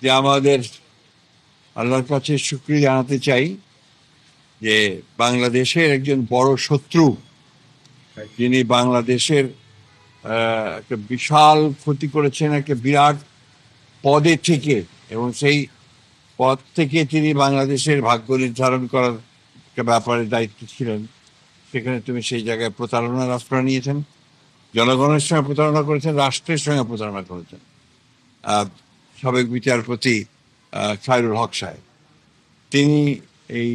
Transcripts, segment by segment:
যে আমাদের আল্লাহর কাছে শুকরিয়া জানাতে চাই যে বাংলাদেশের একজন বড় শত্রু, যিনি বাংলাদেশের একটা বিশাল ক্ষতি করেছেন একটা বিরাট পদে থেকে, এবং সেই পদ থেকে তিনি বাংলাদেশের ভাগ্য নির্ধারণ করার একটা ব্যাপারে দায়িত্ব ছিলেন। সেখানে তুমি সেই জায়গায় প্রতারণার আশ্রয় নিয়েছেন, জনগণের সঙ্গে প্রতারণা করেছেন, রাষ্ট্রের সঙ্গে প্রতারণা করেছেন। সাবেক বিচারপতি খায়রুল হক সাহেব, তিনি এই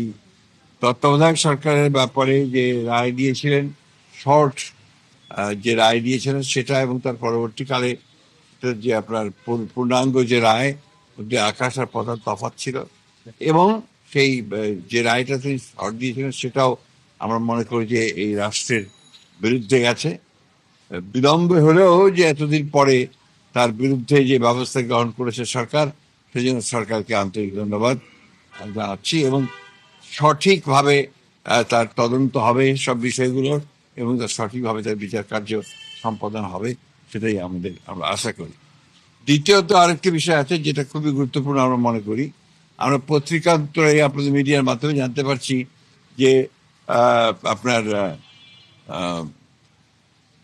তত্ত্বাবধায়ক সরকারের ব্যাপারে যে রায় দিয়েছিলেন, শর্ট যে রায় দিয়েছিলেন সেটা, এবং তার পরবর্তীকালে যে আপনার পূর্ণাঙ্গ যে রায়, যে আকাশ আর পাতাল তফাৎ ছিল, এবং সেই যে রায়টা তিনি শর্ট দিয়েছিলেন সেটাও আমরা মনে করি যে এই রাষ্ট্রের বিরুদ্ধে গেছে। বিলম্বে হলেও যে এতদিন পরে তার বিরুদ্ধে যে ব্যবস্থা গ্রহণ করেছে সরকার, সেজন্য সরকারকে আন্তরিক ধন্যবাদ জানাচ্ছি। এবং সঠিকভাবে তার তদন্ত হবে সব বিষয়গুলোর, এবং তার সঠিকভাবে তার বিচার কার্য সম্পাদন হবে, সেটাই আমরা আশা করি। দ্বিতীয়ত আরেকটি বিষয় আছে যেটা খুবই গুরুত্বপূর্ণ আমরা মনে করি। আমরা পত্রিকান্তরে আপনাদের মিডিয়ার মাধ্যমে জানতে পারছি যে আপনার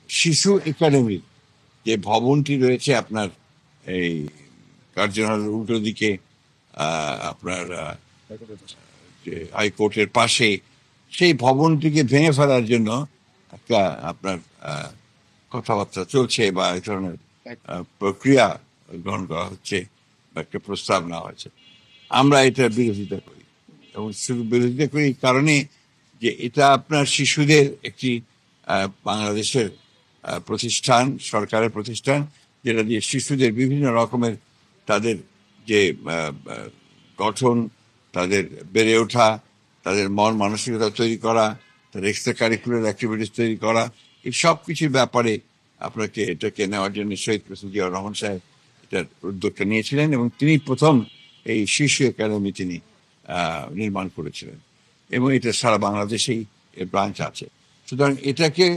শিশু একাডেমির যে ভবনটি রয়েছে আপনার এই কার্যালয়ের উল্টো দিকে, আপনার যে হাইকোর্টের পাশে, সেই ভবনটিকে ভেঙে ফেলার জন্য একটা আপনার কথাবার্তা চলছে, বা এই ধরনের প্রক্রিয়া গ্রহণ করা হচ্ছে, বা একটা প্রস্তাব নেওয়া হয়েছে। আমরা এটার বিরোধিতা করি, এবং শুধু বিরোধিতা করি এই কারণে যে এটা আপনার শিশুদের একটি বাংলাদেশের প্রতিষ্ঠান, সরকারের প্রতিষ্ঠান, যেটা দিয়ে শিশুদের বিভিন্ন রকমের তাদের যে গঠন, তাদের বেড়ে ওঠা, তাদের মন মানসিকতা তৈরি করা, তাদের এক্সট্রা কারিকুলার অ্যাক্টিভিটিস তৈরি করা, এই সব কিছুর ব্যাপারে আপনাকে এটাকে নেওয়ার জন্য শহীদ প্রেসিডেন্ট জিয়াউর রহমান সাহেব এটার উদ্যোগটা নিয়েছিলেন, এবং তিনি প্রথম এই শিশু একাডেমি তিনি নির্মাণ করেছিলেন, এবং এটা সারা বাংলাদেশেই এর ব্রাঞ্চ আছে। সুতরাং এটাকে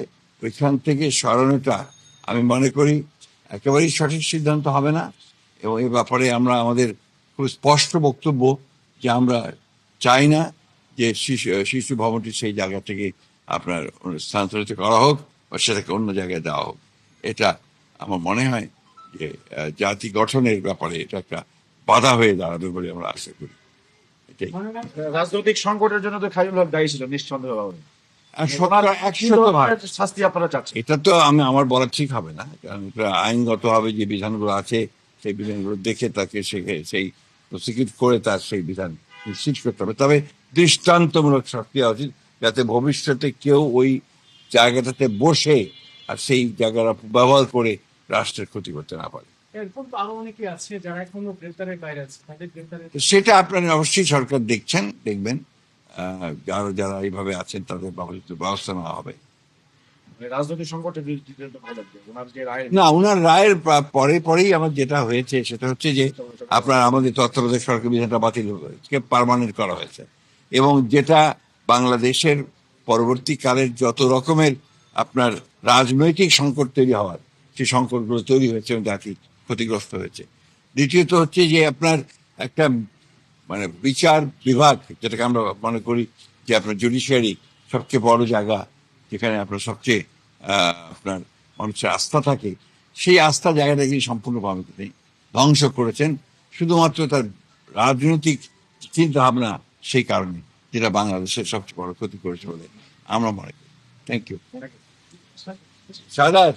ওইখান থেকে সরানোটা আমি মনে করি একেবারেই সঠিক সিদ্ধান্ত হবে না, এবং এই ব্যাপারে আমরা আমাদের খুব স্পষ্ট বক্তব্য যে আমরা চাই না যে শিশু ভবনটি সেই জায়গা থেকে আপনার স্থানান্তরিত করা হোক, বা সেটাকে অন্য জায়গায় দেওয়া হোক। এটা আমার মনে হয় যে জাতি গঠনের ব্যাপারে এটা একটা বাধা হয়ে দাঁড়াবে বলে আমরা আশা করি। এটাই। রাজনৈতিক সংকটের জন্য তো খায়রুল হক দায়ী ছিল নিঃসন্দেহভাবে। শাস্তি আপনারা চাচ্ছেন? এটা তো আমার বলা ঠিক হবে না, কারণ এটা আইনগতভাবে যে বিধানগুলো আছে সেই বিধানগুলো দেখে তাকে সেই প্রসিকিউট করে তার সেই বিধান নিশ্চিত করতে হবে। তবে দৃষ্টান্তমূলক শাস্তি হওয়া উচিত, যাতে ভবিষ্যতে কেউ ওই জায়গাটাতে বসে আর সেই জায়গাটা ব্যবহার করে রাষ্ট্রের ক্ষতি করতে না পারে। সেটা আপনারা অবশ্যই সরকার দেখবেন, যারা এইভাবে আছেন তাদের ব্যবস্থা নেওয়া হবে। রাজনৈতিক সংকটের না, ওনার রায়ের পরেই আমার যেটা হয়েছে সেটা হচ্ছে যে আপনার আমাদের তত্ত্বাবধায়ক সরকার বিধানটা বাতিল পার্মানেন্ট করা হয়েছে, এবং যেটা বাংলাদেশের পরবর্তীকালের যত রকমের আপনার রাজনৈতিক সংকট তৈরি হওয়ার, সেই সংকটগুলো তৈরি হয়েছে এবং জাতি ক্ষতিগ্রস্ত হয়েছে। দ্বিতীয়ত হচ্ছে যে আপনার একটা মানে বিচার বিভাগ, যেটাকে আমরা মনে করি যে আপনার জুডিশিয়ারি সবচেয়ে বড় জায়গা, যেখানে আপনার সবচেয়ে আপনার মানুষের আস্থা থাকে, সেই আস্থা জায়গাটা তিনি সম্পূর্ণভাবে তিনি ধ্বংস করেছেন, শুধুমাত্র তার রাজনৈতিক চিন্তা ভাবনা সেই কারণে, যেটা বাংলাদেশের সবচেয়ে বড় ক্ষতি করেছে বলে আমরা মনে করি। Thank you. সাদাত।